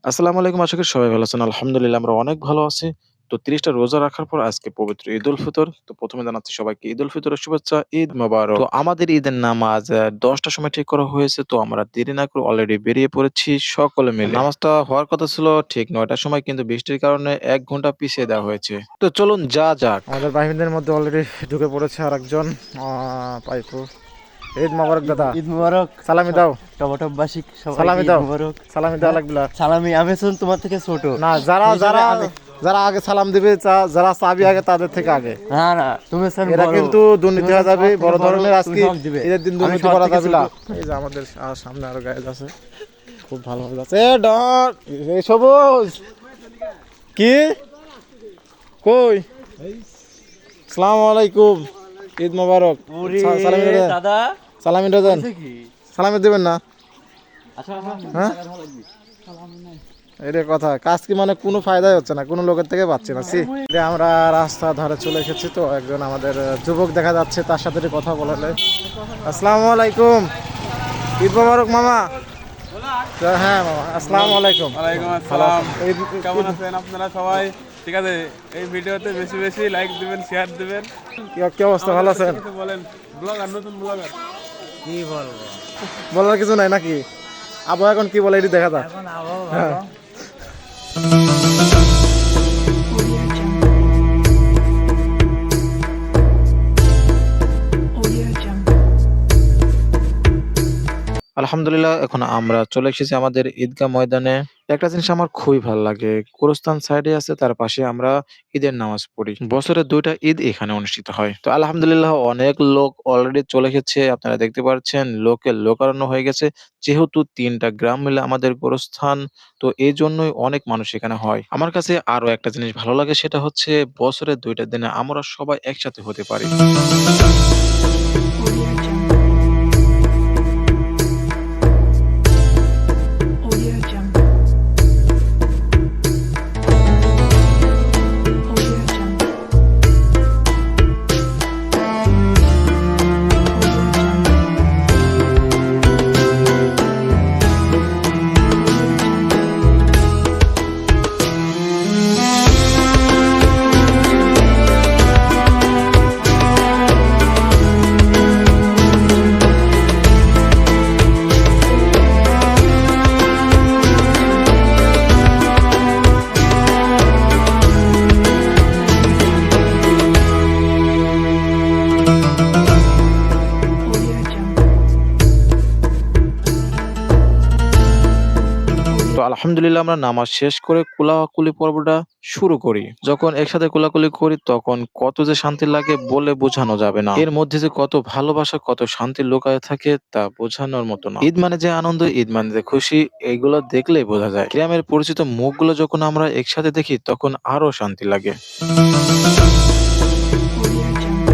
আসসালামু আলাইকুম। আশা করি সবাই ভালো আছেন। আলহামদুলিল্লাহ আমরা অনেক ভালো আছি। তো ৩০ টা রোজা রাখার পর আজকে পবিত্র ঈদুল ফিতর। তো ১ম এ জানাচ্ছি সবাইকে ঈদুল ফিতরের শুভেচ্ছা। ঈদ মোবারক। তো আমাদের ঈদের নামাজ ১০ টার সময় ঠিক করা হয়েছে। তো আমরা দেরি না করে অলরেডি বেরিয়ে পড়েছি সকলে মিলে। নামাজটা হওয়ার কথা ছিল ঠিক ৯ টার সময়, কিন্তু বৃষ্টির কারণে ১ ঘন্টা পিছিয়ে দেওয়া হয়েছে। তো চলুন যাওয়া যাক। আমাদের বাহিনীদের মধ্যে অলরেডি ঢুকে পড়েছে আরেকজন পাইপু। ঈদ মোবারক দাদা। ঈদ মোবারক। সালামি দাও। টমাটমবাসী সবাইকে সালামি ঈদ দাও। মোবারক। সালামি দাও লাগবিলা। সালামি, আমি শুন তোমার থেকে ছোট। না, যারা এই হিসাবে যারা আমি- যারা আগে সালাম দিবে, যারা চাবি আগে তাদের থেকে আগে। না না, তুমি শুন এরা বড়। কিন্তু দুর্নীতি তুমি হয়ে যাবে সবার থেকে বড় বড়, ধরনের। তুমি আজকে সব দিবে। ঈদের দিন আমি দুর্নীতি সবার করা থেকে যাবে না। ছোট। এই যে আমাদের সামনে আরো গাইজ আছে, খুব ভালো ভালো আছে। এ ডর, এই সবুজ কি কই? আসসালামু আলাইকুম, ঈদ মোবারক। ওরে সালামি দেন, দাদা, সালামি দেন। হয়েছে কি? সালামি দেবেন না? আচ্ছা হ্যাঁ, এটাই কথা। কাজ কি মানে কোনো ফায়দাই হচ্ছে না, কোনো লোকের থেকে পাচ্ছি না। যে আমরা রাস্তা ধারে চলে এসেছি, তো একজন আমাদের যুবক দেখা যাচ্ছে, তার সাথে একটু কথা বলালে। আসসালামু আলাইকুম, ঈদ মোবারক মামা। তো হ্যাঁ মামা, আসসালামু আলাইকুম। ওয়ালাইকুম আসসালাম। ঈদ- কেমন আছেন আপনারা সবাই? ঠিক আছে, এই ভিডিওতে বেশি বেশি লাইক দিবেন, শেয়ার দিবেন। কি অবস্থা, ভালো আছেন? কিছু বলেন, ব্লগার, নতুন ব্লগার। কি বলবো? বলার কিছু নাই নাকি? আবহাওয়া এখন কি বলে এটি দেখা যাক। এখন আবহাওয়া হ্যাঁ। আলহামদুলিল্লাহ এখন আমরা চলে এসেছি আমাদের ঈদগাহ ময়দানে। একটা জিনিস আমার খুবই ভালো লাগে। গোরস্থান সাইডে আছে, তার পাশে আমরা ঈদের নামাজ পড়ি। বছরে ২ টা ঈদ এখানে অনুষ্ঠিত হয়। তো আলহামদুলিল্লাহ অনেক লোক অলরেডি চলে এসেছে। আপনারা দেখতে পাচ্ছেন লোকে লোকারণ্য হয়ে গেছে। যেহেতু ৩ টা গ্রাম মিলে আমাদের গোরস্থান, তো এজন্যই অনেক মানুষ এখানে হয়। আমার কাছে আরো একটা জিনিস ভালো লাগে, সেটা হচ্ছে বছরের ২ টা দিনে আমরা সবাই একসাথে হতে পারি। Audio Jungle. Audio Jungle. Audio Jungle. তো আলহামদুলিল্লাহ আমরা নামাজ শেষ করে কোলাকুলি পর্বটা শুরু করি। যখন একসাথে কোলাকুলি করি তখন কত যে শান্তি লাগে বলে বোঝানো যাবে না। এর মধ্যে যে কত ভালোবাসা, কত শান্তি লুকায়ে থাকে তা বোঝানোর মতো না। ঈদ মানে যে আনন্দ, ঈদ মানে যে খুশি, এগুলো দেখলেই বোঝা যায়। গ্রামের পরিচিত মুখগুলো যখন আমরা একসাথে দেখি তখন আরো শান্তি লাগে। Audio Jungle.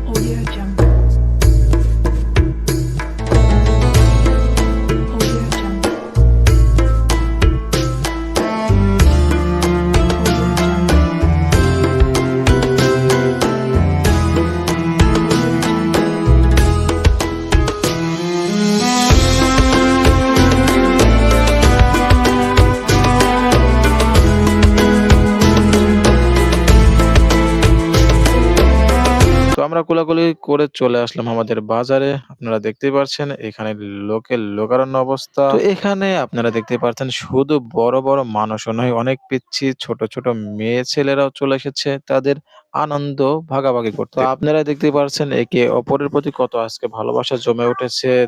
Audio Jungle. তো আমরা কোলাকুলি করে চলে আসলাম আমাদের বাজারে। আপনারা দেখতেই পারছেন এখানে লোকের লোকারণ্য অবস্থা। তো এখানে আপনারা দেখতে পাচ্ছেন শুধু বড়, বড় মানুষও নয়, অনেক পিচ্ছি ছোট, ছোট মেয়ে ছেলেরাও চলে এসেছে তাদের আনন্দ ভাগাভাগি করতে। তো আপনারা দেখতেই পারছেন একে অপরের প্রতি কত আজকে ভালোবাসা জমে উঠেছে।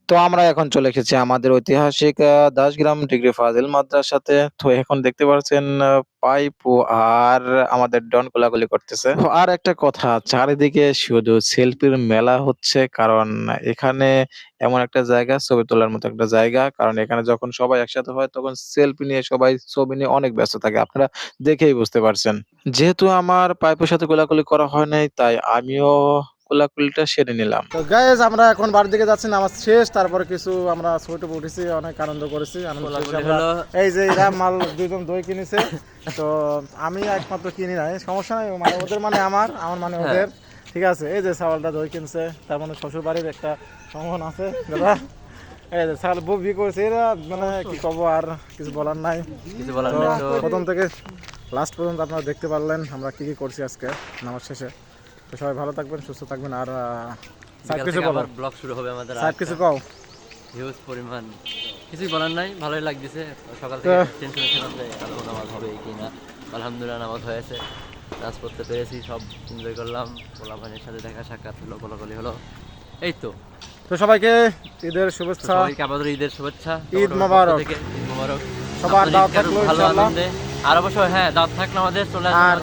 তো আমরা এখন চলে এসেছি আমাদের ঐতিহাসিক দাসগ্রাম ডিগ্রি ফাজিল মাদ্রাসাতে। তো এখন দেখতে পাচ্ছেন পাইপু আর আমাদের ডন কোলাকুলি করতেছে। তো আর একটা কথা, চারিদিকে শুধু সেলফির মেলা হচ্ছে, কারণ এখানে এমন একটা জায়গা, ছবি তোলার মতো একটা জায়গা। কারণ এখানে যখন সবাই একসাথে হয় তখন সেলফি নিয়ে সবাই ছবি নিয়ে অনেক ব্যস্ত থাকে। আপনারা দেখেই বুঝতে পারছেন। যেহেতু আমার পাইপুর সাথে কোলাকুলি করা হয় নাই, তাই আমিও কোলাকুলিটা সেরে নিলাম। তো গাইজ আমরা এখন বাড়ির দিকে যাচ্ছি, নামাজ শেষ। তারপরে কিছু আমরা ছবি উঠেছি, অনেক আনন্দ করেছি। আনন্দ শেষে আমরা এই যে এরা মাল দুইজন দই কিনেছে, তো আমি একমাত্র কিনি নাই, সমস্যা নাই। মানে ওদের মানে আমার মানে ওদের, ঠিক আছে। এই যে সাওয়ালটা দই কিনছে, তার মানে শ্বশুর বাড়ির একটা সম্মান আছে দাদা। এই যে স্যার ববি করছে এরা, মানে কি কব, আর কিছু বলার নাই। কিছু বলার তো নেই তো। প্রথম থেকে লাস্ট পর্যন্ত আপনারা দেখতে পারলেন আমরা কি কি করছি আজকে নামাজ শেষে। তো সবাই ভালো থাকবেন, সুস্থ থাকবেন। আর স্যার বিকাল কিছু থেকে বলো, আবার ব্লগ শুরু হবে আমাদের। স্যার কিছু কও। হিউজ পরিমাণ কিছুই বলার নাই, ভালোই লাগতেছে। সকাল থেকে টেনশন ছিলাম যে আল্লাহ নামাজ হবে কি না। আলহামদুলিল্লাহ নামাজ হয়েছে, নামাজ পড়তে পেরেছি, সব এনজয় করলাম। পোলাপানের সাথে দেখা সাক্ষাৎ হলো, কোলাকুলি হলো, এই তো। তো সবাইকে ঈদের তো শুভেচ্ছা, সবাইকে আপাতত ঈদের শুভেচ্ছা, ঈদ তোমাদের মোবারক। পক্ষ থেকে ঈদ মোবারক। সবার আপনাদের দাওয়াত ঈদ কাটুক থাকলো ভালো ইনশাআল্লাহ। আনন্দে। আর অবশ্যই হ্যাঁ, দাওয়াত থাকলে আমাদের চলে আসবেন। আর